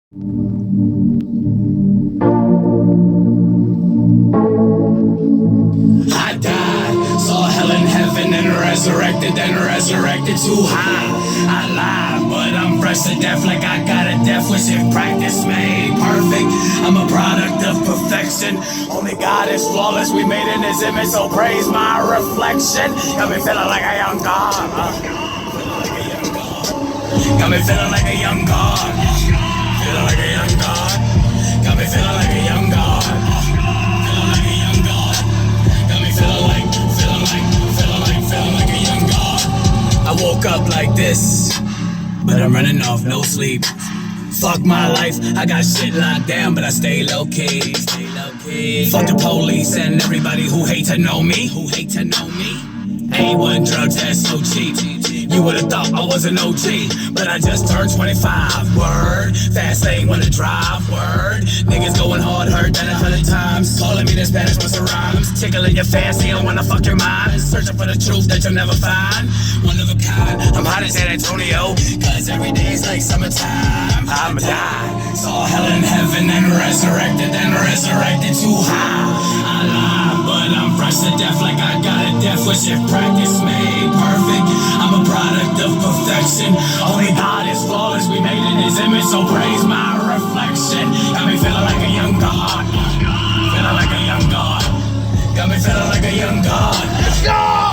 I died, saw hell in heaven, and resurrected too high. I lied, but I'm fresh to death like I got a death wish in practice made perfect. I'm a product of perfection. Only God is flawless. We made in His image, so praise my reflection. Got me feeling like a young God. Got me feeling like a young God. Feeling like a young God. Got me feeling like a young God. Feeling like a young God. Got me feeling like a young God. I woke up like this, but I'm running off no sleep. Fuck my life, I got shit locked down, but I stay low key. Fuck the police and everybody who hate to know me. A1 drugs, that's so cheap. You would've thought I was an OG, but I just turned 25. Word, fast lane when I drive. Word, niggas going hard, heard that 100 times. Calling me the Spanish with some rhymes. Tickling your fancy, I wanna fuck your mind. Searching for the truth that you'll never find. One of a kind, I'm hot as San Antonio, cause every day's like summertime. I'ma die, saw hell in heaven and resurrected too high. I lied, but I'm fresh to death like I got a death wish if practice made perfect. I'm a product of perfection. Only God is flawless. We made in His image, so praise my reflection. Got me feeling like a young God. Feeling like a young God. Got me feeling like a young God. Let's go!